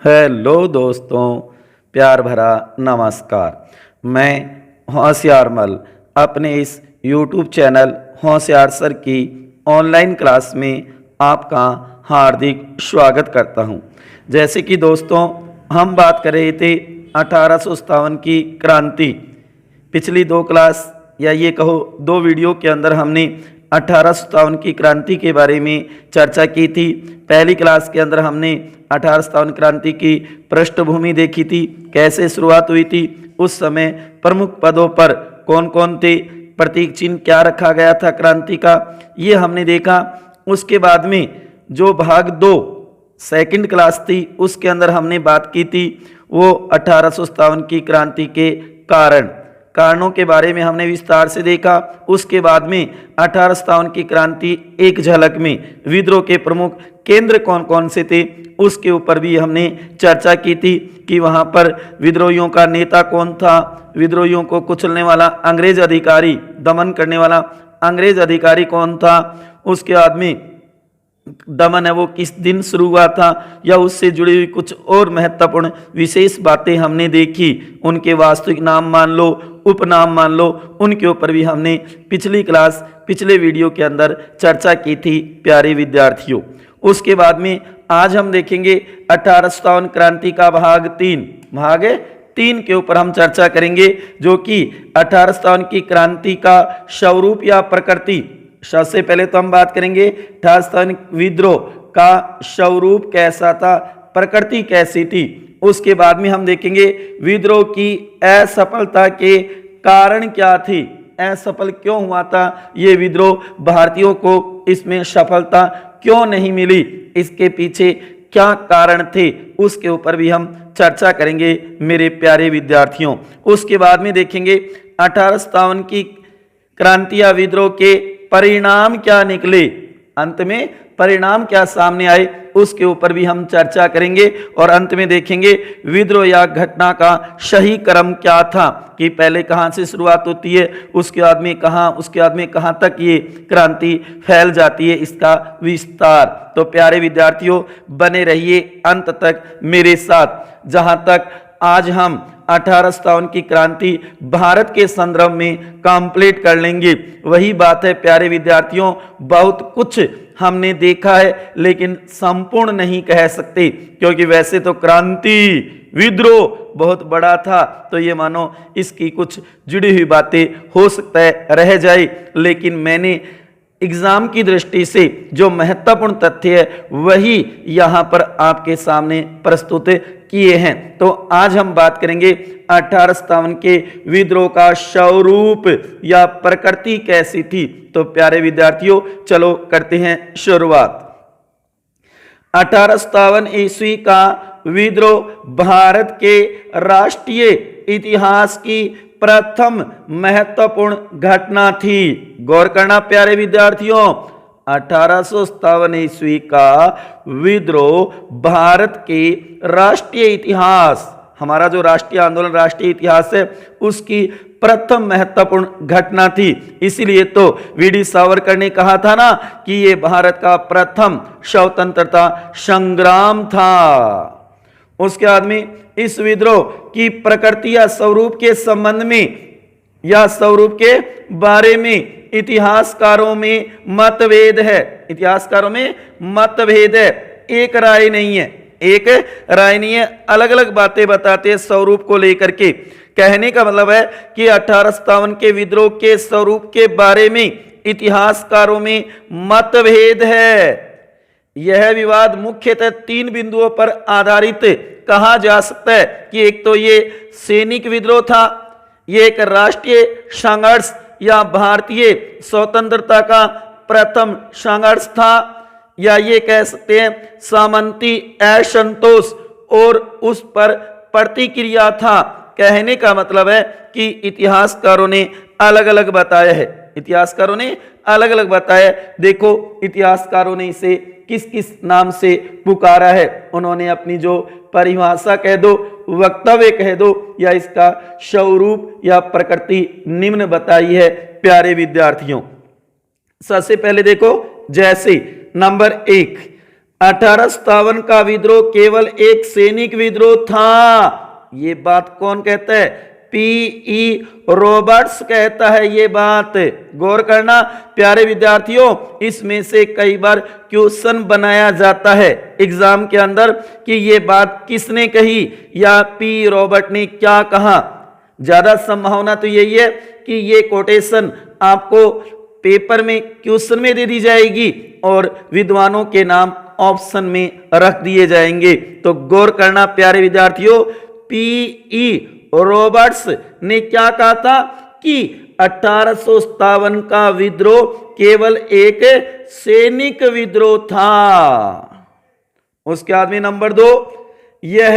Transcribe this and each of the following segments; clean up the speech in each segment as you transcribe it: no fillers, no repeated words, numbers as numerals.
Hello दोस्तों, प्यार भरा नमस्कार। मैं होशियारमल अपने इस यूट्यूब चैनल होशियार सर की ऑनलाइन क्लास में आपका हार्दिक स्वागत करता हूं। जैसे कि दोस्तों हम बात कर रहे थे 1857 की क्रांति। पिछली दो क्लास या ये कहो दो वीडियो के अंदर हमने 1857 की क्रांति के बारे में चर्चा की थी। पहली क्लास के अंदर हमने 1857 क्रांति की पृष्ठभूमि देखी थी, कैसे शुरुआत हुई थी, उस समय प्रमुख पदों पर कौन कौन थे, प्रतीक चिन्ह क्या रखा गया था क्रांति का, ये हमने देखा। उसके बाद में जो भाग दो सेकंड क्लास थी उसके अंदर हमने बात की थी वो 1857 की क्रांति के कारणों के बारे में हमने विस्तार से देखा। उसके बाद में 1857 की क्रांति एक झलक में विद्रोह के प्रमुख केंद्र कौन कौन से थे उसके ऊपर भी हमने चर्चा की थी कि वहां पर विद्रोहियों का नेता कौन था, विद्रोहियों को कुचलने वाला अंग्रेज अधिकारी, दमन करने वाला अंग्रेज अधिकारी कौन था, उसके बाद में दमन है वो किस दिन शुरू हुआ था, या उससे जुड़ी हुई कुछ और महत्वपूर्ण विशेष बातें हमने देखी। उनके वास्तविक नाम मान लो, उपनाम मान लो, उनके ऊपर भी हमने पिछले वीडियो के अंदर चर्चा की थी प्यारे विद्यार्थियों। उसके बाद में आज हम देखेंगे 1857 क्रांति का भाग तीन के ऊपर हम चर्चा करेंगे, जो कि 1857 की क्रांति का स्वरूप या प्रकृति। सबसे पहले तो हम बात करेंगे 1857 विद्रोह का स्वरूप कैसा था, प्रकृति कैसी थी। उसके बाद में हम देखेंगे विद्रोह की असफलता के कारण क्या थी, असफल क्यों हुआ था ये विद्रोह, भारतीयों को इसमें सफलता क्यों नहीं मिली, इसके पीछे क्या कारण थे, उसके ऊपर भी हम चर्चा करेंगे मेरे प्यारे विद्यार्थियों। उसके बाद में देखेंगे 1857 की क्रांति या विद्रोह के परिणाम क्या निकले, अंत में परिणाम क्या सामने आए, उसके ऊपर भी हम चर्चा करेंगे। और अंत में देखेंगे विद्रोह या घटना का सही क्रम क्या था, कि पहले कहां से शुरुआत होती है, उसके बाद में कहां तक ये क्रांति फैल जाती है, इसका विस्तार। तो प्यारे विद्यार्थियों बने रहिए अंत तक मेरे साथ। जहां तक आज हम 1857 की क्रांति भारत के संदर्भ में कंप्लीट कर लेंगे, वही बात है प्यारे विद्यार्थियों, बहुत कुछ हमने देखा है लेकिन संपूर्ण नहीं कह सकते, क्योंकि वैसे तो क्रांति विद्रोह बहुत बड़ा था, तो ये मानो इसकी कुछ जुड़ी हुई बातें हो सकता है रह जाए, लेकिन मैंने एग्जाम की दृष्टि से जो महत्वपूर्ण तथ्य है वही यहां पर आपके सामने प्रस्तुत किए हैं। तो आज हम बात करेंगे 1857 के विद्रोह का स्वरूप या प्रकृति कैसी थी। तो प्यारे विद्यार्थियों चलो करते हैं शुरुआत। 1857 ईस्वी का विद्रोह भारत के राष्ट्रीय इतिहास की प्रथम महत्वपूर्ण घटना थी। गौर करना प्यारे विद्यार्थियों, 1857 ईस्वी का विद्रोह भारत के राष्ट्रीय इतिहास, हमारा जो राष्ट्रीय आंदोलन राष्ट्रीय इतिहास है उसकी प्रथम महत्वपूर्ण घटना थी। इसीलिए तो वीडी सावरकर ने कहा था ना कि ये भारत का प्रथम स्वतंत्रता संग्राम था। उसके बाद में इस विद्रोह की प्रकृति या स्वरूप के संबंध में या स्वरूप के बारे में इतिहासकारों में मतभेद है। एक राय नहीं है, अलग अलग बातें बताते हैं स्वरूप को लेकर के। कहने का मतलब है कि 1857 के विद्रोह के स्वरूप के बारे में इतिहासकारों में मतभेद है। यह विवाद मुख्यतः तीन बिंदुओं पर आधारित कहा जा सकता है कि एक तो ये सैनिक विद्रोह था, ये एक राष्ट्रीय संघर्ष या भारतीय स्वतंत्रता का प्रथम संघर्ष था, या ये कह सकते हैं सामंती असंतोष और उस पर प्रतिक्रिया था। कहने का मतलब है कि इतिहासकारों ने अलग अलग बताया। देखो इतिहासकारों ने इसे किस किस नाम से पुकारा है, उन्होंने अपनी जो परिभाषा कह दो, वक्तव्य कह दो, या इसका स्वरूप या प्रकृति निम्न बताई है प्यारे विद्यार्थियों। सबसे पहले देखो, जैसे नंबर 1 1857 का विद्रोह केवल एक सैनिक विद्रोह था। ये बात कौन कहता है? पीई रॉबर्ट्स कहता है ये बात। गौर करना प्यारे विद्यार्थियों, इसमें से कई बार क्वेश्चन बनाया जाता है एग्जाम के अंदर कि ये बात किसने कही या पी रॉबर्ट ने क्या कहा। ज्यादा संभावना तो यही है कि ये कोटेशन आपको पेपर में क्वेश्चन में दे दी जाएगी और विद्वानों के नाम ऑप्शन में रख दिए जाएंगे। तो गौर करना प्यारे विद्यार्थियों, पीई रॉबर्ट्स ने क्या कहा था कि 1857 का विद्रोह केवल एक सैनिक विद्रोह था। उसके बाद में नंबर 2, यह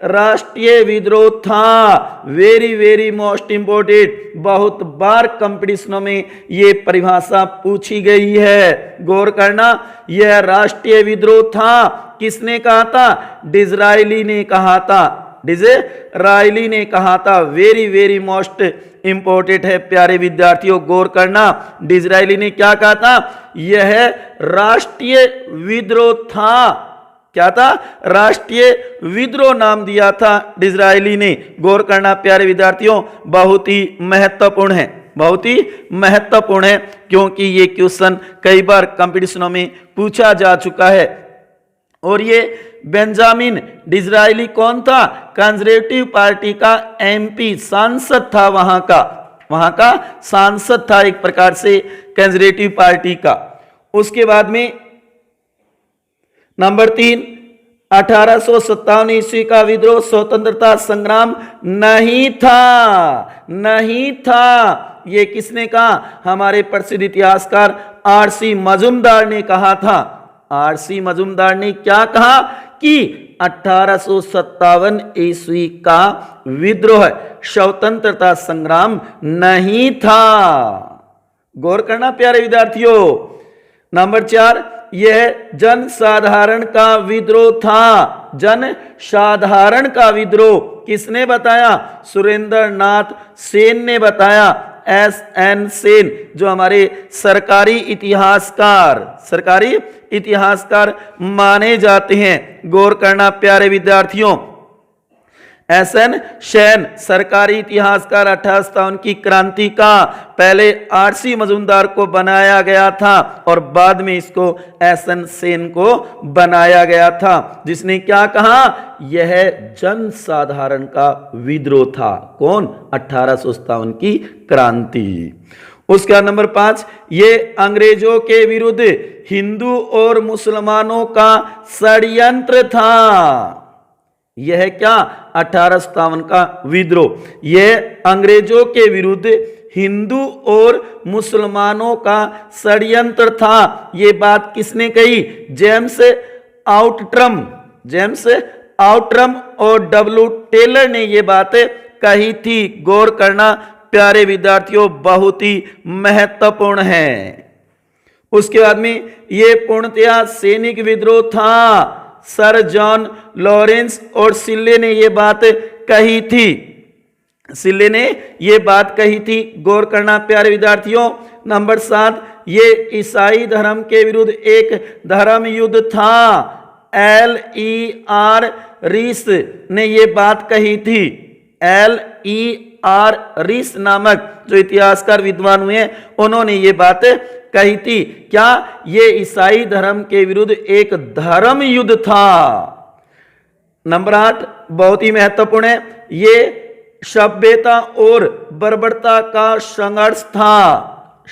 राष्ट्रीय विद्रोह था। वेरी वेरी मोस्ट इंपोर्टेंट, बहुत बार कंपटीशनों में ये परिभाषा पूछी गई है। गौर करना, यह राष्ट्रीय विद्रोह था। किसने कहा था? डिज़रायली ने कहा था। डिज़रायली ने कहा था। वेरी वेरी मोस्ट इंपोर्टेंट है प्यारे विद्यार्थियों, गौर करना। डिज़रायली ने क्या कहा था? यह राष्ट्रीय विद्रोह था। क्या था? राष्ट्रीय विद्रोह नाम दिया था डिज़रायली ने। गौर करना प्यारे विद्यार्थियों, बहुत ही महत्वपूर्ण है, बहुत ही महत्वपूर्ण है, क्योंकि ये क्वेश्चन कई बार कंपटीशनों में पूछा जा चुका है। और ये बेंजामिन डिज़रायली कौन था? कंजर्वेटिव पार्टी का एमपी सांसद था, वहां का सांसद था एक प्रकार से कंजर्वेटिव पार्टी का। उसके बाद में नंबर 3, 1857 ईस्वी का विद्रोह स्वतंत्रता संग्राम नहीं था। नहीं था, ये किसने कहा? हमारे प्रसिद्ध इतिहासकार आरसी मजूमदार ने कहा था। आरसी मजूमदार ने क्या कहा कि 1857 ईस्वी का विद्रोह स्वतंत्रता संग्राम नहीं था। गौर करना प्यारे विद्यार्थियों। नंबर 4, यह जनसाधारण का विद्रोह था। जनसाधारण का विद्रोह किसने बताया? सुरेंद्र नाथ सेन ने बताया। एस.एन. सेन जो हमारे सरकारी इतिहासकार माने जाते हैं। गौर करना प्यारे विद्यार्थियों, एस.एन. सेन सरकारी इतिहासकार। 1857 की क्रांति का पहले आरसी मजूमदार को बनाया गया था और बाद में इसको एस.एन. सेन को बनाया गया था, जिसने क्या कहा? यह जनसाधारण का विद्रोह था। कौन? 1857 की क्रांति। उसका नंबर 5, ये अंग्रेजों के विरुद्ध हिंदू और मुसलमानों का षड्यंत्र था। यह क्या? 1857 का विद्रोह यह अंग्रेजों के विरुद्ध हिंदू और मुसलमानों का षड्यंत्र था। यह बात किसने कही? जेम्स आउटरम और डब्ल्यू टेलर ने यह बात कही थी। गौर करना प्यारे विद्यार्थियों, बहुत ही महत्वपूर्ण है। उसके बाद में यह पूर्णतया सैनिक विद्रोह था। सर जॉन लॉरेंस और सिल्ले ने यह बात कही थी। सिल्ले ने यह बात कही थी। गौर करना प्यारे विद्यार्थियों। नंबर 7, ये ईसाई धर्म के विरुद्ध एक धर्म युद्ध था। L.E.R. रीस ने यह बात कही थी। L.E.R. रीस नामक जो इतिहासकार विद्वान हुए उन्होंने ये बात कही थी। क्या? ये ईसाई धर्म के विरुद्ध एक धर्म युद्ध था। नंबर 8 बहुत ही महत्वपूर्ण है, ये सभ्यता और बर्बरता का संघर्ष था।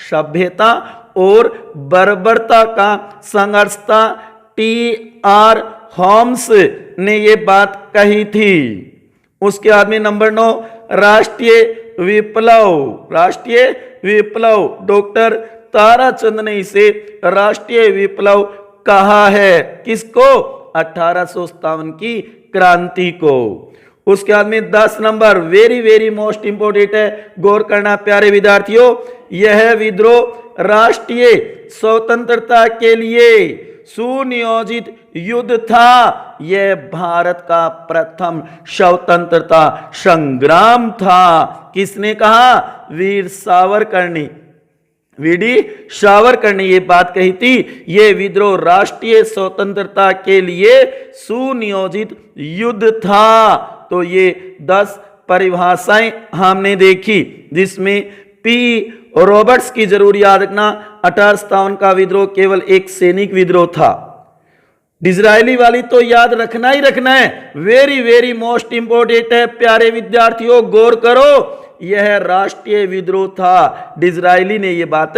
सभ्यता और बर्बरता का संघर्ष था। T.R. होम्स ने ये बात कही थी। उसके बाद में नंबर 9 राष्ट्रीय विप्लव डॉक्टर ताराचंद ने इसे राष्ट्रीय विप्लव कहा है। किसको? 1857 की क्रांति को। उसके बाद में 10 number very very most important है, गौर करना प्यारे विद्यार्थियों। यह विद्रोह राष्ट्रीय स्वतंत्रता के लिए सुनियोजित युद्ध था। यह भारत का प्रथम स्वतंत्रता संग्राम था। किसने कहा? वीर सावरकर ने। वीडी सावरकर ने ये बात कही थी। ये विद्रोह राष्ट्रीय स्वतंत्रता के लिए सुनियोजित युद्ध था। तो ये 10 परिभाषाएं हमने देखी, जिसमें पी रॉबर्ट्स की जरूर याद रखना। 1857 का विद्रोह केवल एक सैनिक विद्रोह था। डिज़रायली वाली तो याद रखना ही रखना है, वेरी वेरी मोस्ट इंपोर्टेंट है। प्यारे विद्यार्थियों गौर करो, यह राष्ट्रीय विद्रोह था। डिज़रायली ने यह बात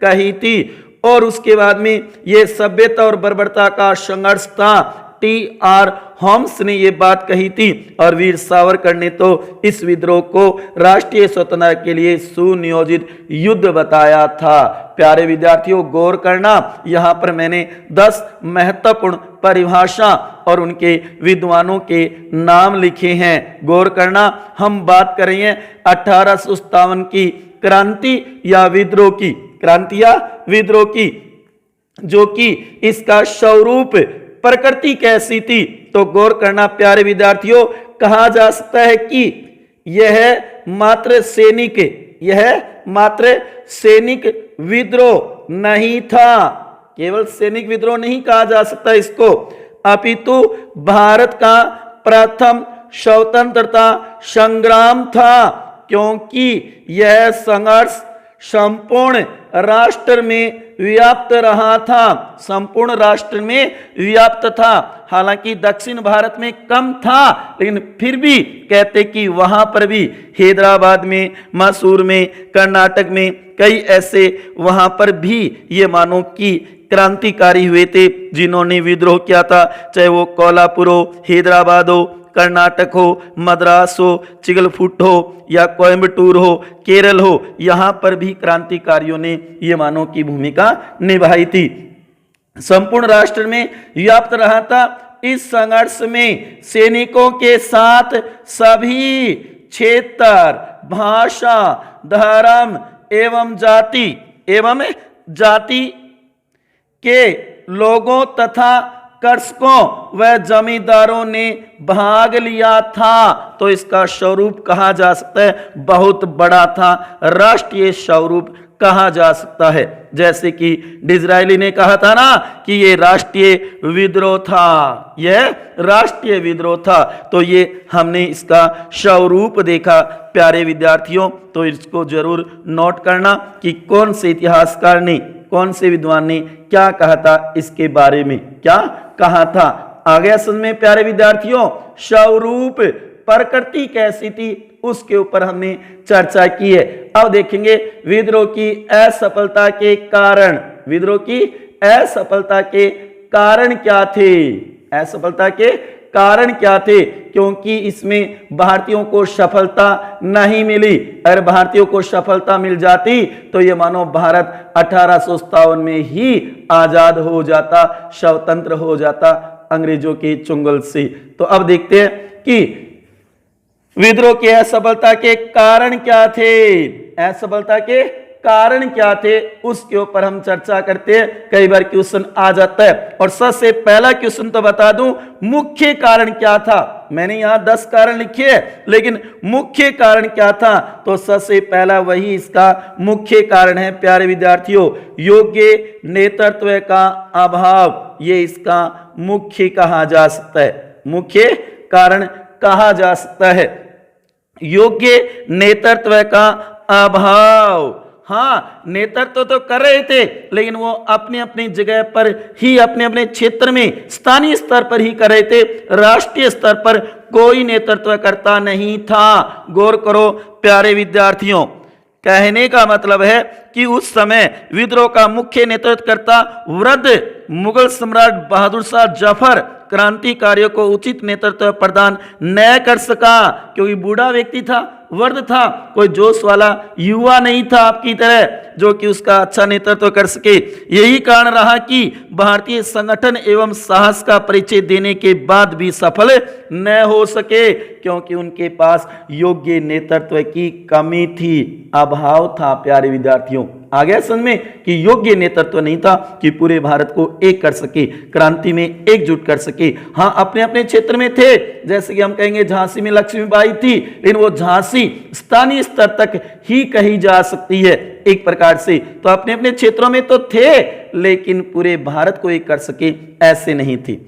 कही थी। और उसके बाद में यह सभ्यता और बर्बरता का संघर्ष था। टी.आर. होम्स ने यह बात कही थी। और वीर सावरकर ने तो इस विद्रोह को राष्ट्रीय स्वतंत्रता के लिए सुनियोजित युद्ध बताया था। प्यारे विद्यार्थियों गौर करना, यहां पर मैंने 10 महत्वपूर्ण परिभाषा और उनके विद्वानों के नाम लिखे हैं। गौर करना, हम बात कर रहे हैं 1857 की क्रांति या विद्रोह की, क्रांति या विद्रोह की, जो कि इसका स्वरूप प्रकृति कैसी थी। तो गौर करना प्यारे विद्यार्थियों, कहा जा सकता है कि यह मात्र सैनिक विद्रोह नहीं था। केवल सैनिक विद्रोह नहीं कहा जा सकता इसको, अपितु भारत का प्रथम स्वतंत्रता संग्राम था, क्योंकि यह संघर्ष संपूर्ण राष्ट्र में व्याप्त रहा था। संपूर्ण राष्ट्र में व्याप्त था। हालांकि दक्षिण भारत में कम था, लेकिन फिर भी कहते कि वहां पर भी हैदराबाद में, मैसूर में, कर्नाटक में कई ऐसे वहां पर भी ये मानो कि क्रांतिकारी हुए थे जिन्होंने विद्रोह किया था। चाहे वो कोल्हापुर हो, हैदराबाद हो, कर्नाटक हो, मद्रास हो, चिगलफुट हो या कोयम्बटूर हो, केरल हो, यहां पर भी क्रांतिकारियों ने ये मानो की भूमिका निभाई थी। संपूर्ण राष्ट्र में व्याप्त रहा था। इस संघर्ष में सैनिकों के साथ सभी क्षेत्र, भाषा, धर्म एवं जाति के लोगों तथा कर्षकों व जमींदारों ने भाग लिया था। तो इसका स्वरूप कहा जा सकता है बहुत बड़ा था, राष्ट्रीय स्वरूप कहा जा सकता है। जैसे कि डिज़रायली ने कहा था ना कि ये राष्ट्रीय विद्रोह था, यह राष्ट्रीय विद्रोह था। तो ये हमने इसका स्वरूप देखा प्यारे विद्यार्थियों। तो इसको जरूर नोट करना कि कौन से इतिहासकार ने, कौन से विद्वान ने क्या कहा था इसके बारे में, क्या कहा था। आगे समझ में प्यारे विद्यार्थियों, स्वरूप प्रकृति कैसी थी उसके ऊपर हमने चर्चा की है। अब देखेंगे विद्रोह की असफलता के कारण। विद्रोह की असफलता के कारण क्या थे? असफलता के कारण क्या थे? क्योंकि इसमें भारतीयों को सफलता नहीं मिली। अगर भारतीयों को सफलता मिल जाती तो ये मानो भारत 1857 में ही आजाद हो जाता, स्वतंत्र हो जाता अंग्रेजों के चुंगल से। तो अब देखते हैं कि विद्रोह की असफलता के कारण क्या थे। असफलता के कारण क्या थे उसके ऊपर हम चर्चा करते हैं। कई बार क्वेश्चन आ जाता है। और सबसे पहला क्वेश्चन तो बता दूं, मुख्य कारण क्या था। मैंने यहां 10 कारण लिखे हैं, लेकिन मुख्य कारण क्या था? तो सबसे पहला वही इसका मुख्य कारण है प्यारे विद्यार्थियों, योग्य नेतृत्व का अभाव। ये इसका मुख्य कहा जा सकता है, मुख्य कारण कहा जा सकता है, योग्य नेतृत्व का अभाव। हाँ, नेतृत्व तो कर रहे थे, लेकिन वो अपनी अपनी जगह पर ही, अपने अपने क्षेत्र में, स्थानीय स्तर पर ही कर रहे थे। राष्ट्रीय स्तर पर कोई नेतृत्व करता नहीं था। गौर करो प्यारे विद्यार्थियों, कहने का मतलब है कि उस समय विद्रोह का मुख्य नेतृत्व करता वृद्ध मुगल सम्राट बहादुर शाह जफर क्रांतिकारियों को उचित नेतृत्व प्रदान न कर सका, क्योंकि बूढ़ा व्यक्ति था, वृद्ध था, कोई जोश वाला युवा नहीं था आपकी तरह जो कि उसका अच्छा नेतृत्व कर सके। यही कारण रहा कि भारतीय संगठन एवं साहस का परिचय देने के बाद भी सफल न हो सके, क्योंकि उनके पास योग्य नेतृत्व की कमी थी, अभाव था प्यारे विद्यार्थियों, आ गया समझ में कि योग्य नेतृत्व नहीं था कि पूरे भारत को एक कर सके, क्रांति में एकजुट कर सके। हाँ, अपने अपने क्षेत्र में थे, जैसे कि हम कहेंगे झांसी में लक्ष्मीबाई थी, लेकिन वो झांसी स्थानीय स्तर तक ही कही जा सकती है एक प्रकार से। तो अपने अपने क्षेत्रों में तो थे, लेकिन पूरे भारत को एक कर सके ऐसे नहीं थी।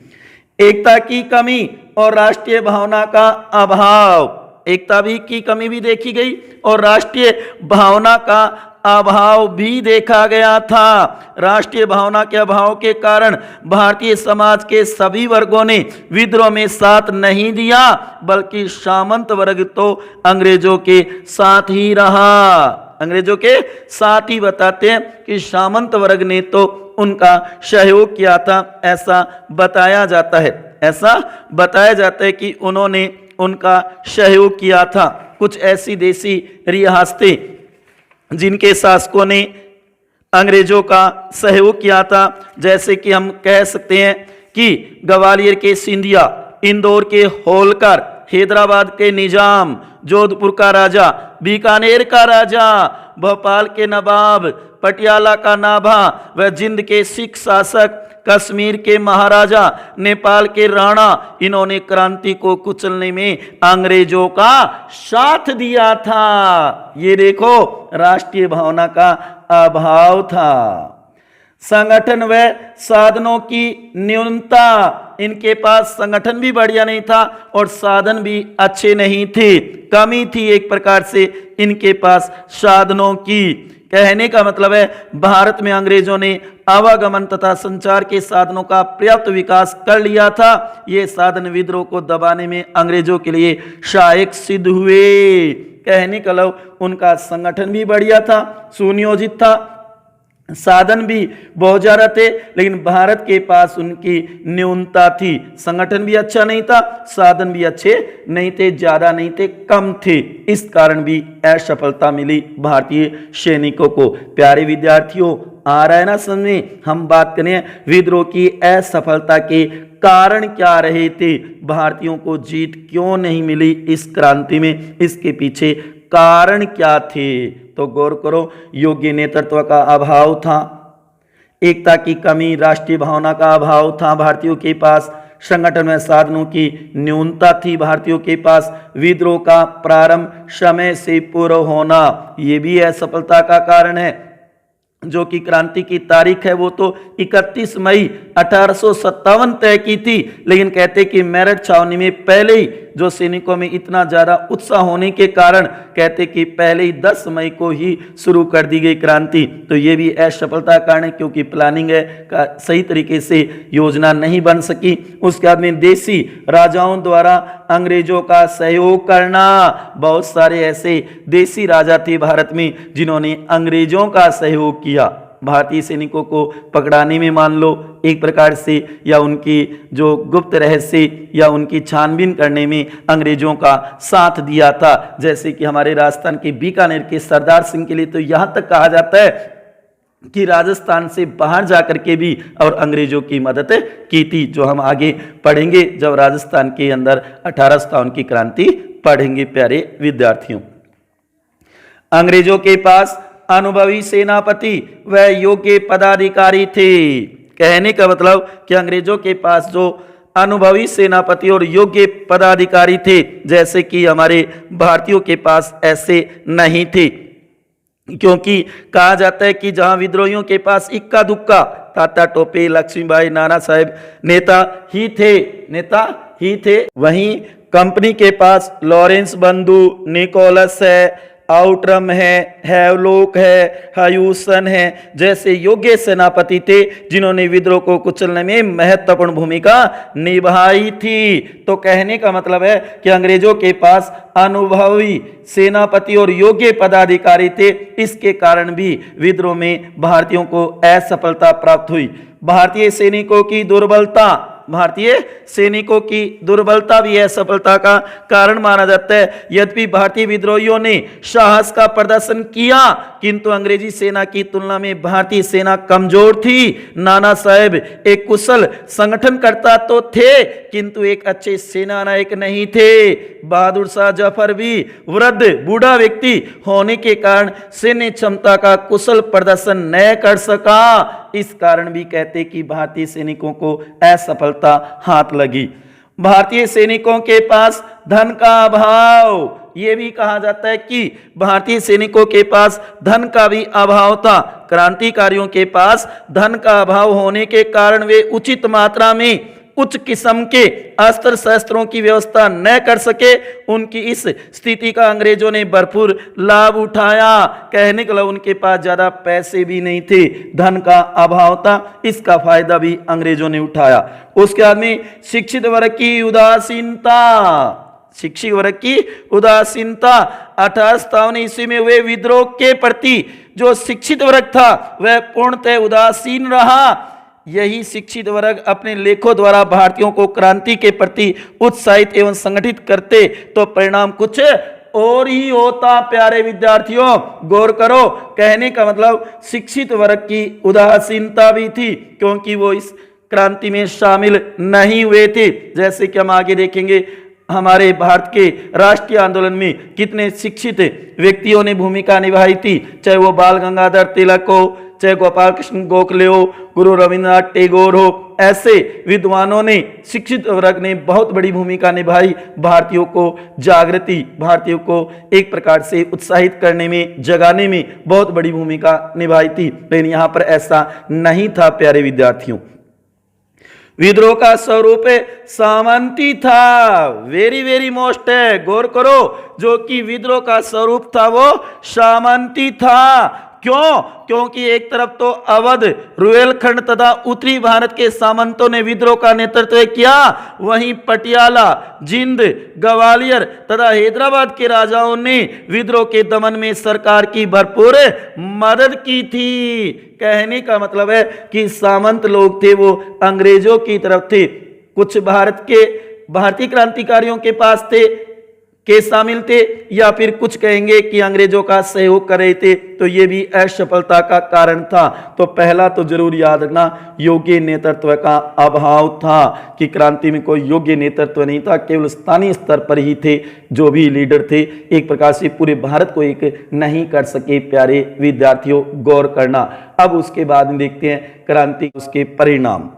एकता की कमी और राष्ट्रीय भावना का अभाव, एकता भी की कमी भी देखी गई और राष्ट्रीय भावना का अभाव भी देखा गया था। राष्ट्रीय भावना के अभाव के कारण भारतीय समाज के सभी वर्गों ने विद्रोह में साथ नहीं दिया, बल्कि सामंत वर्ग तो अंग्रेजों के साथ ही रहा। अंग्रेजों के साथ ही बताते हैं कि सामंत वर्ग ने तो उनका सहयोग किया था, ऐसा बताया जाता है। ऐसा बताया जाता है कि उन्होंने उनका सहयोग किया था। कुछ ऐसी देसी रियासतें जिनके शासकों ने अंग्रेजों का सहयोग किया था, जैसे कि हम कह सकते हैं कि ग्वालियर के सिंधिया, इंदौर के होलकर, हैदराबाद के निजाम, जोधपुर का राजा, बीकानेर का राजा, भोपाल के नवाब, पटियाला का नाभा व जिंद के सिख शासक, कश्मीर के महाराजा, नेपाल के राणा, इन्होंने क्रांति को कुचलने में अंग्रेजों का साथ दिया था। ये देखो, राष्ट्रीय भावना का अभाव था। संगठन व साधनों की न्यूनता, इनके पास संगठन भी बढ़िया नहीं था और साधन भी अच्छे नहीं थे, कमी थी एक प्रकार से इनके पास साधनों की। कहने का मतलब है भारत में अंग्रेजों ने आवागमन तथा संचार के साधनों का पर्याप्त विकास कर लिया था। ये साधन विद्रोह को दबाने में अंग्रेजों के लिए सहायक सिद्ध हुए। कहने का मतलब उनका संगठन भी बढ़िया था, सुनियोजित था, साधन भी बहुत ज्यादा थे, लेकिन भारत के पास उनकी न्यूनता थी। संगठन भी अच्छा नहीं था, साधन भी अच्छे नहीं थे, ज्यादा नहीं थे, कम थे। इस कारण भी असफलता मिली भारतीय सैनिकों को। प्यारे विद्यार्थियों, आ रहा है ना समझ में? हम बात करें विद्रोह की असफलता के कारण क्या रहे थे, भारतीयों को जीत क्यों नहीं मिली इस क्रांति में, इसके पीछे कारण क्या थे। तो गौर करो, योग्य नेतृत्व का अभाव था, एकता की कमी, राष्ट्रीय भावना का अभाव था भारतीयों के पास, संगठन में साधनों की न्यूनता थी भारतीयों के पास, विद्रोह का प्रारंभ समय से पूर्व होना, ये भी असफलता का कारण है। जो कि क्रांति की तारीख है वो तो 31 मई 1857 तय की थी, लेकिन कहते कि मेरठ छावनी में पहले ही जो सैनिकों में इतना ज्यादा उत्साह होने के कारण कहते कि पहले ही 10 मई को ही शुरू कर दी गई क्रांति। तो ये भी असफलता का कारण है, क्योंकि प्लानिंग है का सही तरीके से योजना नहीं बन सकी। उसके बाद में देसी राजाओं द्वारा अंग्रेजों का सहयोग करना, बहुत सारे ऐसे देसी राजा थे भारत में जिन्होंने अंग्रेजों का सहयोग किया भारतीय सैनिकों को पकड़ाने में, मान लो एक प्रकार से, या उनकी जो गुप्त रहस्य या उनकी छानबीन करने में अंग्रेजों का साथ दिया था। जैसे कि हमारे राजस्थान के बीकानेर के सरदार सिंह के लिए तो यहाँ तक कहा जाता है कि राजस्थान से बाहर जाकर के भी और अंग्रेजों की मदद की थी, जो हम आगे पढ़ेंगे जब राजस्थान के अंदर 1857 की क्रांति पढ़ेंगे। प्यारे विद्यार्थियों, अंग्रेजों के पास अनुभवी सेनापति व योग्य पदाधिकारी थे। कहने का मतलब कि अंग्रेजों के पास जो अनुभवी सेनापति और योग्य पदाधिकारी थे, जैसे कि हमारे भारतीयों के पास ऐसे नहीं थे, क्योंकि कहा जाता है कि जहां विद्रोहियों के पास इक्का दुक्का तात्या टोपे, लक्ष्मीबाई, नाना साहेब नेता ही थे, वहीं कंपनी के पास लॉरेंस बंधु, निकोलस है, आउटरम है, हैवलॉक है, ह्यूसन है, जैसे योग्य सेनापति थे जिन्होंने विद्रोह को कुचलने में महत्वपूर्ण भूमिका निभाई थी। तो कहने का मतलब है कि अंग्रेजों के पास अनुभवी सेनापति और योग्य पदाधिकारी थे, इसके कारण भी विद्रोह में भारतीयों को असफलता प्राप्त हुई। भारतीय सैनिकों की दुर्बलता भी असफलता का कारण माना जाता है। यद्यपि भारतीय विद्रोहियों ने साहस का प्रदर्शन किया, किंतु अंग्रेजी सेना की तुलना में भारतीय सेना कमजोर थी। नाना साहेब एक कुशल संगठनकर्ता तो थे किंतु एक अच्छे सेना नायक नहीं थे। बहादुर शाह जफर भी वृद्ध बूढ़ा व्यक्ति होने के कारण सैन्य क्षमता का कुशल प्रदर्शन न कर सका। इस कारण भी कहते कि भारतीय सैनिकों को असफलता हाथ लगी। भारतीय सैनिकों के पास धन का अभाव, यह भी कहा जाता है कि भारतीय सैनिकों के पास धन का भी अभाव था। क्रांतिकारियों के पास धन का अभाव होने के कारण वे उचित मात्रा में उच्च किस्म के अस्त्र शस्त्रों की व्यवस्था न कर सके। उनकी इस स्थिति का अंग्रेजों ने भरपूर लाभ उठाया। कहने का उनके पास ज्यादा पैसे भी नहीं थे, धन का अभाव था, इसका फायदा भी अंग्रेजों ने उठाया। उसके बाद में शिक्षित वर्ग की उदासीनता, शिक्षित वर्ग की उदासीनता 1857 ईस्वी में हुए विद्रोह के प्रति जो शिक्षित वर्ग था वह पूर्णतः उदासीन रहा। यही शिक्षित वर्ग अपने लेखों द्वारा भारतीयों को क्रांति के प्रति उत्साहित एवं संगठित करते तो परिणाम कुछ और ही होता। प्यारे विद्यार्थियों गौर करो, कहने का मतलब शिक्षित वर्ग की उदासीनता भी थी क्योंकि वो इस क्रांति में शामिल नहीं हुए थे। जैसे कि हम आगे देखेंगे हमारे भारत के राष्ट्रीय आंदोलन में कितने शिक्षित व्यक्तियों ने भूमिका निभाई थी, चाहे वो बाल गंगाधर तिलक हो, चाहे गोपाल कृष्ण गोखले हो, गुरु रविंद्रनाथ टैगोर हो, ऐसे विद्वानों ने, शिक्षित वर्ग ने बहुत बड़ी भूमिका निभाई। भारतीयों को जागृति, भारतीयों को एक प्रकार से उत्साहित करने में, जगाने में बहुत बड़ी भूमिका निभाई थी। लेकिन यहाँ पर ऐसा नहीं था प्यारे विद्यार्थियों। विद्रोह का स्वरूप सामंती था। वेरी वेरी मोस्ट है, गौर करो, जो कि विद्रोह का स्वरूप था वो सामंती था। क्यों? क्योंकि एक तरफ तो अवध, रुहेलखंड तथा उत्तरी भारत के सामंतों ने विद्रोह का नेतृत्व किया, वहीं पटियाला, जिंद, ग्वालियर तथा हैदराबाद के राजाओं ने विद्रोह के दमन में सरकार की भरपूर मदद की थी। कहने का मतलब है कि सामंत लोग थे वो अंग्रेजों की तरफ थे, कुछ भारतीय क्रांतिकारियों के पास थे के शामिल थे, या फिर कुछ कहेंगे कि अंग्रेजों का सहयोग कर रहे थे। तो ये भी असफलता का कारण था। तो पहला तो जरूर याद रखना, योग्य नेतृत्व का अभाव था कि क्रांति में कोई योग्य नेतृत्व नहीं था, केवल स्थानीय स्तर पर ही थे जो भी लीडर थे, एक प्रकार से पूरे भारत को एक नहीं कर सके। प्यारे विद्यार्थियों गौर करना। अब उसके बाद में देखते हैं क्रांति, उसके परिणाम।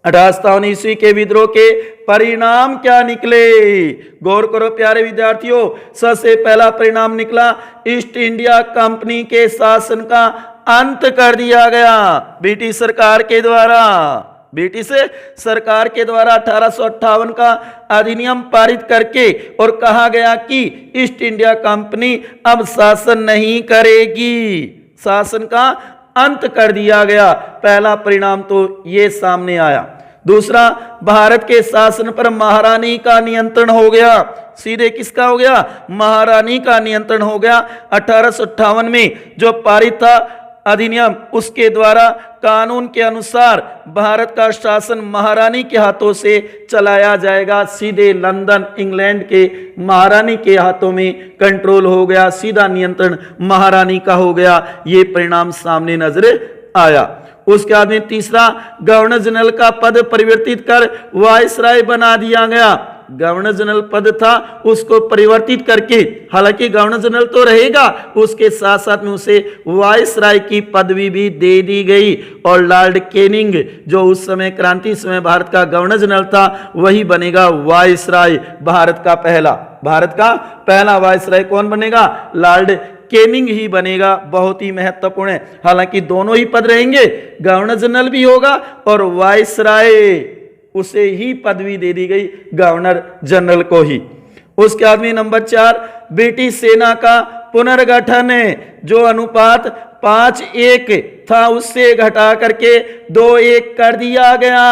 1857 ईस्वी के विद्रोह के परिणाम क्या निकले, गौर करो प्यारे विद्यार्थियों। सबसे पहला परिणाम निकला, ईस्ट इंडिया कंपनी के शासन का अंत कर दिया गया ब्रिटिश सरकार के द्वारा। ब्रिटिश सरकार के द्वारा 1858 का अधिनियम पारित करके और कहा गया कि ईस्ट इंडिया कंपनी अब शासन नहीं करेगी, शासन का अंत कर दिया गया। पहला परिणाम तो ये सामने आया। दूसरा, भारत के शासन पर महारानी का नियंत्रण हो गया। सीधे किसका हो गया? महारानी का नियंत्रण हो गया। 1858 में जो पारित था अधिनियम, उसके द्वारा कानून के अनुसार भारत का शासन महारानी के हाथों से चलाया जाएगा। सीधे लंदन इंग्लैंड के महारानी के हाथों में कंट्रोल हो गया, सीधा नियंत्रण महारानी का हो गया। ये परिणाम सामने नजर आया। उसके बाद में तीसरा, गवर्नर जनरल का पद परिवर्तित कर वायसराय बना दिया गया। गवर्नर जनरल पद था, उसको परिवर्तित करके, हालांकि गवर्नर जनरल तो रहेगा, उसके साथ साथ में उसे वायसराय की पदवी भी दे दी गई। और लॉर्ड कैनिंग जो उस समय क्रांति समय भारत का गवर्नर जनरल था, वही बनेगा वायसराय। भारत का पहला वायसराय कौन बनेगा? लॉर्ड कैनिंग ही बनेगा। बहुत ही महत्वपूर्ण है। हालांकि दोनों ही पद रहेंगे, गवर्नर जनरल भी होगा और वायसराय, उसे ही पदवी दे दी गई, गवर्नर जनरल को ही। उसके बाद में नंबर 4, ब्रिटिश सेना का पुनर्गठन है। जो अनुपात 5:1 था उससे घटा करके 2:1 कर दिया गया।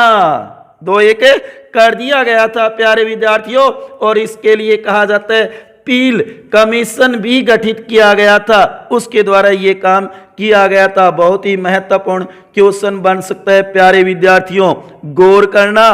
2:1 कर दिया गया था प्यारे विद्यार्थियों। और इसके लिए कहा जाता है पील कमीशन भी गठित किया गया था, उसके द्वारा यह काम किया गया था। बहुत ही महत्वपूर्ण क्वेश्चन बन सकता है प्यारे विद्यार्थियों, गौर करना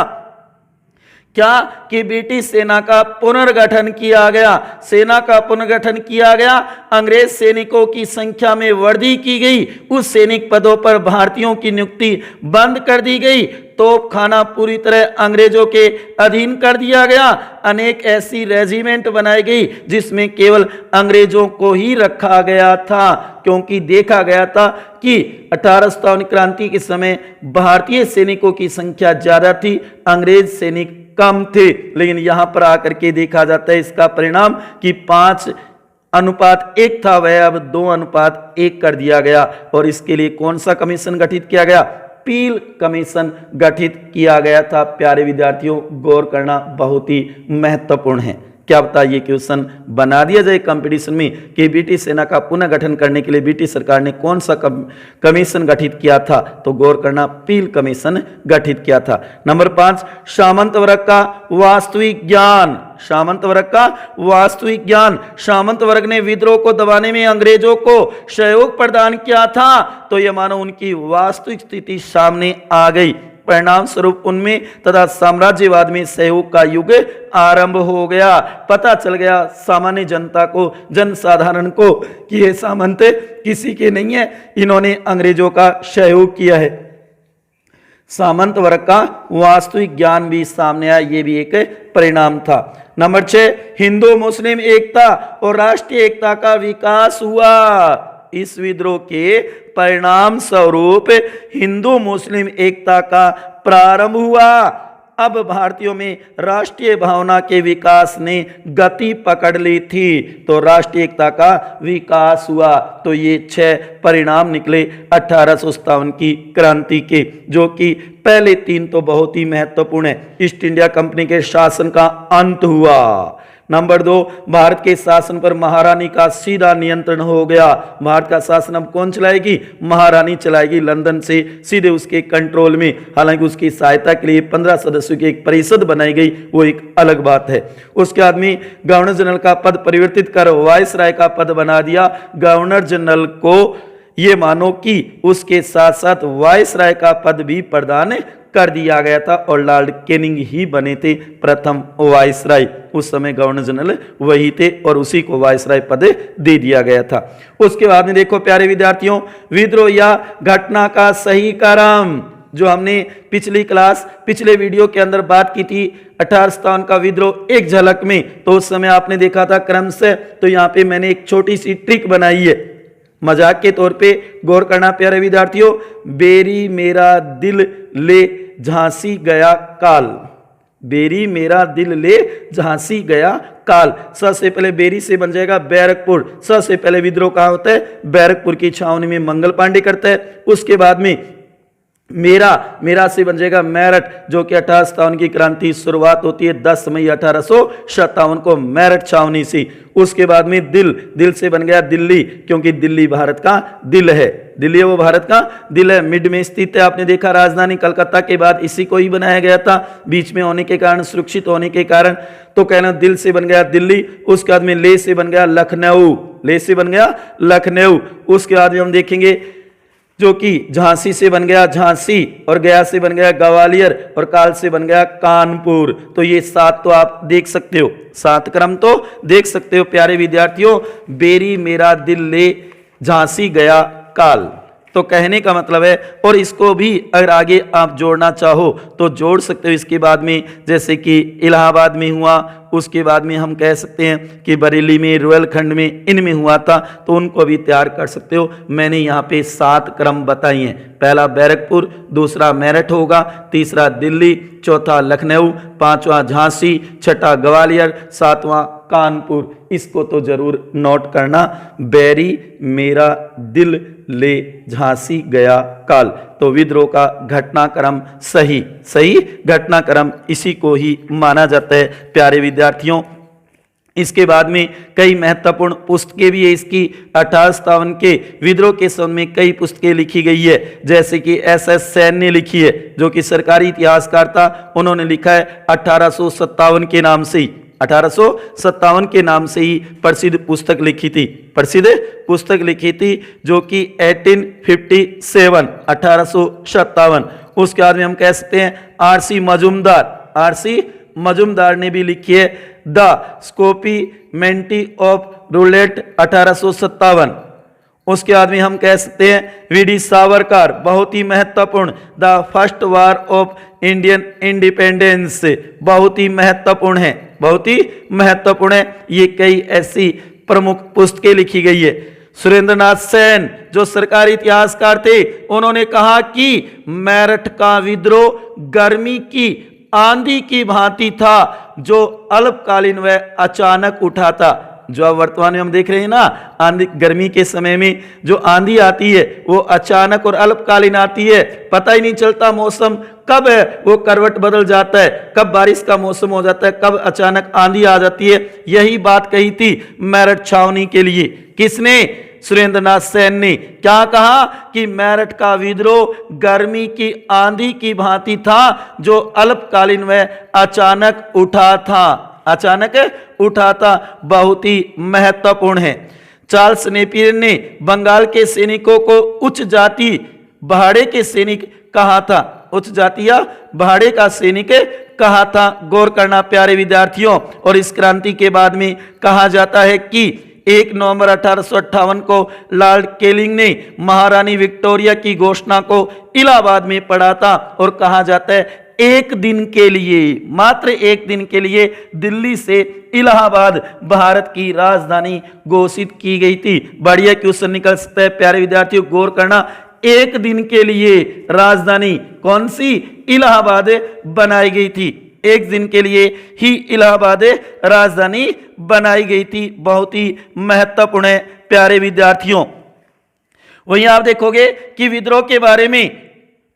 क्या कि ब्रिटिश सेना का पुनर्गठन किया गया। सेना का पुनर्गठन किया गया, अंग्रेज सैनिकों की संख्या में वृद्धि की गई, उस सैनिक पदों पर भारतीयों की नियुक्ति बंद कर दी गई, तोपखाना पूरी तरह अंग्रेजों के अधीन कर दिया गया, अनेक ऐसी रेजिमेंट बनाई गई जिसमें केवल अंग्रेजों को ही रखा गया था, क्योंकि देखा गया था कि 1857 क्रांति के समय भारतीय सैनिकों की संख्या ज्यादा थी, अंग्रेज सैनिक कम थे। लेकिन यहां पर आकर के देखा जाता है इसका परिणाम कि 5:1 था, वह अब 2:1 कर दिया गया। और इसके लिए कौन सा कमीशन गठित किया गया? पील कमीशन गठित किया गया था। प्यारे विद्यार्थियों, गौर करना बहुत ही महत्वपूर्ण है। क्या बताइए क्वेश्चन बना दिया जाए कंपटीशन में कि ब्रिटिश सेना का पुनः गठन करने के लिए ब्रिटिश सरकार ने कौन सा कमीशन गठित किया था? तो गौर करना, पील कमीशन गठित किया था। नंबर 5, सामंत वर्ग का वास्तविक ज्ञान। सामंत वर्ग का वास्तविक ज्ञान। सामंत वर्ग ने विद्रोह को दबाने में अंग्रेजों को सहयोग प्रदान किया था, तो यह मानो उनकी वास्तविक स्थिति सामने आ गई। परिणाम स्वरूप उनमें तथा साम्राज्यवाद में सहयोग का युग आरंभ हो गया। पता चल गया सामान्य जनता को, जनसाधारण को कि ये सामंत किसी के नहीं है, इन्होंने अंग्रेजों का सहयोग किया है। सामंत वर्ग का वास्तविक ज्ञान भी सामने आया, ये भी एक परिणाम था। नंबर 6, हिंदू मुस्लिम एकता और राष्ट्रीय एकता का विकास हुआ। इस विद्रोह के परिणाम स्वरूप हिंदू मुस्लिम एकता का प्रारंभ हुआ। अब भारतीयों में राष्ट्रीय भावना के विकास ने गति पकड़ ली थी, तो राष्ट्रीय एकता का विकास हुआ। तो ये 6 परिणाम निकले 1857 की क्रांति के, जो कि पहले 3 तो बहुत ही महत्वपूर्ण है। ईस्ट इंडिया कंपनी के शासन का अंत हुआ। नंबर 2, भारत के शासन पर महारानी का सीधा नियंत्रण हो गया। भारत का शासन अब कौन चलाएगी? महारानी चलाएगी, लंदन से सीधे उसके कंट्रोल में। हालांकि उसकी सहायता के लिए 15 सदस्यों की एक परिषद बनाई गई, वो एक अलग बात है। उसके बाद में गवर्नर जनरल का पद परिवर्तित कर वायसराय का पद बना दिया। गवर्नर जनरल को ये मानो कि उसके साथ साथ वायसराय का पद भी प्रदान कर दिया गया था, और लॉर्ड कैनिंग ही बने थे प्रथम वायसराय। उस समय गवर्नर जनरल वही थे और उसी को वायसराय पद दे दिया गया था। उसके बाद में देखो प्यारे विद्यार्थियों, विद्रोह या घटना का सही क्रम, जो हमने पिछले वीडियो के अंदर बात की थी 1857 का विद्रोह एक झलक में, तो उस समय आपने देखा था क्रम से। तो यहाँ पे मैंने एक छोटी सी ट्रिक बनाई है, मजाक के तौर पे गौर करना प्यारे विद्यार्थियों। बेरी मेरा दिल ले झांसी गया काल, बेरी मेरा दिल ले झांसी गया काल। सबसे पहले बेरी से बन जाएगा बैरकपुर। सबसे पहले विद्रोह कहाँ होता है? बैरकपुर की छावनी में मंगल पांडे करता है। उसके बाद में मेरा से बन जाएगा मेरठ, जो कि 1857 की क्रांति शुरुआत होती है 10 मई 1857 को मेरठ छावनी से। उसके बाद में दिल से बन गया दिल्ली, क्योंकि दिल्ली भारत का दिल है, दिल्ली वो भारत का दिल है, मिड में स्थित है। आपने देखा राजधानी कलकत्ता के बाद इसी को ही बनाया गया था, बीच में होने के कारण, सुरक्षित होने के कारण, तो कहना दिल से बन गया दिल्ली। उसके बाद में ले से बन गया लखनऊ, ले से बन गया लखनऊ। उसके बाद में हम देखेंगे जो कि झांसी से बन गया झांसी, और गया से बन गया ग्वालियर, और काल से बन गया कानपुर। तो ये 7 तो आप देख सकते हो, 7 क्रम तो देख सकते हो प्यारे विद्यार्थियों। बेरी मेरा दिल ले झांसी गया काल, तो कहने का मतलब है, और इसको भी अगर आगे आप जोड़ना चाहो तो जोड़ सकते हो इसके बाद में, जैसे कि इलाहाबाद में हुआ, उसके बाद में हम कह सकते हैं कि बरेली में, रुहेलखंड में, इनमें हुआ था, तो उनको भी तैयार कर सकते हो। मैंने यहाँ पे 7 क्रम बताई हैं। पहला बैरकपुर, दूसरा मेरठ होगा, तीसरा दिल्ली, चौथा लखनऊ, पांचवा झांसी, छठा ग्वालियर, सातवां कानपुर। इसको तो जरूर नोट करना, बेरी मेरा दिल ले झांसी गया काल। तो विद्रोह का घटनाक्रम सही घटनाक्रम इसी को ही माना जाता है प्यारे विद्यार्थियों। इसके बाद में कई महत्वपूर्ण पुस्तकें भी है इसकी। 1857 के विद्रोह के संबंध में कई पुस्तकें लिखी गई है, जैसे कि SS सैन ने लिखी है, जो कि सरकारी इतिहासकार था। उन्होंने लिखा है 1857 के नाम से ही, 1857 के नाम से ही प्रसिद्ध पुस्तक लिखी थी, जो कि 1857। उसके बाद में हम कह सकते हैं RC मजुमदार ने भी लिखी है, द स्कोपीमेंटी ऑफ रूलेट 1857। उसके बाद में हम कह सकते हैं वीडी सावरकर, बहुत ही महत्वपूर्ण, the first war of Indian independence, बहुत ही महत्वपूर्ण है, बहुत ही महत्वपूर्ण है। ये कई ऐसी प्रमुख पुस्तकें लिखी गई है। सुरेंद्रनाथ सेन जो सरकारी इतिहासकार थे, उन्होंने कहा कि मेरठ का विद्रोह गर्मी की आंधी की भांति था जो अल्पकालीन व अचानक उठा था। जो अब वर्तमान में हम देख रहे हैं ना, आंधी, गर्मी के समय में जो आंधी आती है वो अचानक और अल्पकालीन आती है, पता ही नहीं चलता मौसम कब है वो करवट बदल जाता है, कब बारिश का मौसम हो जाता है, कब अचानक आंधी आ जाती है। यही बात कही थी मेरठ छावनी के लिए। किसने? सुरेंद्रनाथ सेन ने। क्या कहा कि मेरठ का विद्रोह गर्मी की आंधी की भांति था जो अल्पकालीन व अचानक उठा था, अचानक उठा था, बहुत ही महत्वपूर्ण है। चार्ल्स नेपियर ने बंगाल के सैनिकों को उच्च जाति भाड़े के सैनिक कहा था, उच्च जाति या भाड़े का सैनिक कहा था। गौर करना प्यारे विद्यार्थियों। और इस क्रांति के बाद में कहा जाता है कि 1 नवंबर 1858 को लॉर्ड केनिंग ने महारानी विक्टोरिया की घोषणा को इलाहाबाद में पढ़ा था और कहा जाता है एक दिन के लिए, मात्र एक दिन के लिए दिल्ली से इलाहाबाद भारत की राजधानी घोषित की गई थी। बढ़िया क्वेश्चन निकल सकता है प्यारे विद्यार्थियों, गौर करना। एक दिन के लिए राजधानी कौन सी? इलाहाबाद बनाई गई थी। एक दिन के लिए ही इलाहाबाद राजधानी बनाई गई थी। बहुत ही महत्वपूर्ण है प्यारे विद्यार्थियों। वहीं आप देखोगे कि विद्रोह के बारे में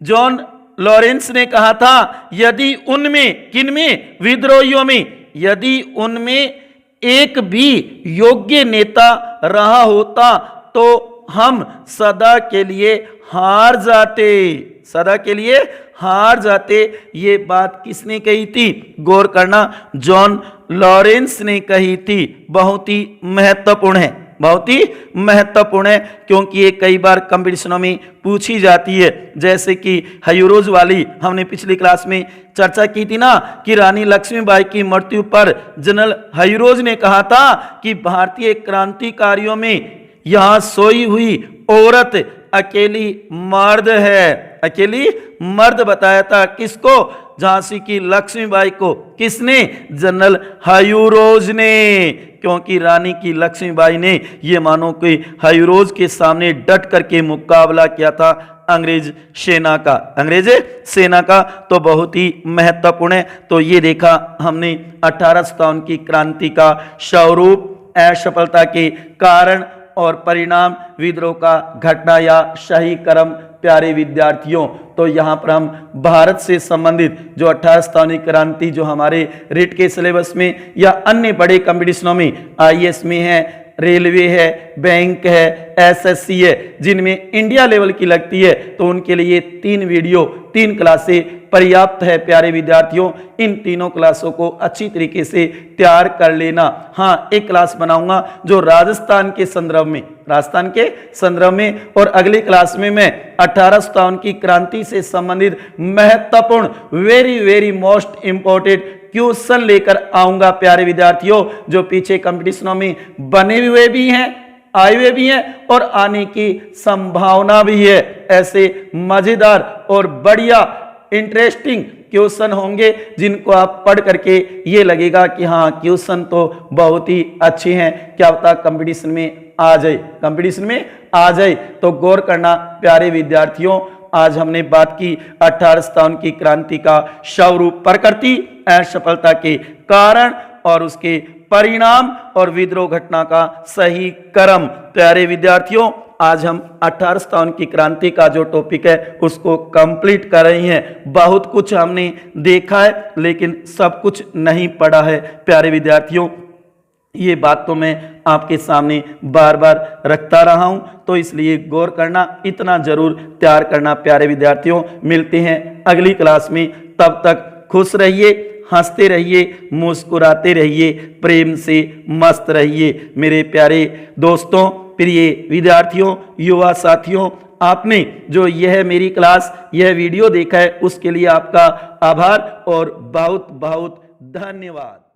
जॉन लॉरेंस ने कहा था, यदि उनमें, किनमें? विद्रोहियों में, यदि उनमें एक भी योग्य नेता रहा होता तो हम सदा के लिए हार जाते, सदा के लिए हार जाते। ये बात किसने कही थी? गौर करना, जॉन लॉरेंस ने कही थी। बहुत ही महत्वपूर्ण है, बहुत ही महत्वपूर्ण है, क्योंकि ये कई बार कंपटीशनों में पूछी जाती है। जैसे कि हयूरोज वाली हमने पिछली क्लास में चर्चा की थी ना, कि रानी लक्ष्मीबाई की मृत्यु पर जनरल हयूरोज ने कहा था कि भारतीय क्रांतिकारियों में यहां सोई हुई औरत अकेली मर्द है, अकेली मर्द बताया था। किसको? झांसी की लक्ष्मीबाई को। किसने? जनरल हयूरोज ने। क्योंकि रानी की लक्ष्मीबाई ने ये मानो कि हयूरोज के सामने डट करके मुकाबला किया था अंग्रेज सेना का, अंग्रेज सेना का। तो बहुत ही महत्वपूर्ण है। तो ये देखा हमने 1857 की क्रांति का स्वरूप, असफलता के कारण और परिणाम, विद्रोह का घटना या सही क्रम प्यारे विद्यार्थियों। तो यहाँ पर हम भारत से संबंधित जो 1857 क्रांति जो हमारे रीट के सिलेबस में या अन्य बड़े कंपटीशनों में, आईएएस में है, रेलवे है, बैंक है, एसएससी है, जिनमें इंडिया लेवल की लगती है, तो उनके लिए 3 वीडियो 3 क्लासें पर्याप्त है प्यारे विद्यार्थियों। इन तीनों क्लासों को अच्छी तरीके से तैयार कर लेना। हाँ, एक क्लास बनाऊंगा जो राजस्थान के संदर्भ में, राजस्थान के संदर्भ में, और अगली क्लास में मैं 1857 की क्रांति से संबंधित महत्वपूर्ण वेरी मोस्ट इंपॉर्टेंट क्वेश्चन लेकर आऊंगा प्यारे विद्यार्थियों, जो पीछे कंपटीशनों में बने हुए भी हैं, आए हुए भी हैं और आने की संभावना भी है। ऐसे मजेदार और बढ़िया इंटरेस्टिंग क्वेश्चन होंगे जिनको आप पढ़ करके ये लगेगा कि हाँ, क्वेश्चन तो बहुत ही अच्छे हैं, क्या पता कंपटीशन में आ जाए, कंपटीशन में आ जाए। तो गौर करना प्यारे विद्यार्थियों, आज हमने बात की 1857 की क्रांति का स्वरूप, प्रकृति, असफलता के कारण और उसके परिणाम और विद्रोह घटना का सही क्रम। प्यारे विद्यार्थियों, आज हम 1857 की क्रांति का जो टॉपिक है उसको कंप्लीट कर रहे हैं। बहुत कुछ हमने देखा है लेकिन सब कुछ नहीं पढ़ा है प्यारे विद्यार्थियों। ये बात तो मैं आपके सामने बार बार रखता रहा हूं, तो इसलिए गौर करना, इतना जरूर तैयार करना प्यारे विद्यार्थियों। मिलते हैं अगली क्लास में, तब तक खुश रहिए, हंसते रहिए, मुस्कुराते रहिए, प्रेम से मस्त रहिए। मेरे प्यारे दोस्तों, प्रिय विद्यार्थियों, युवा साथियों, आपने जो यह मेरी क्लास, यह वीडियो देखा है उसके लिए आपका आभार और बहुत बहुत धन्यवाद।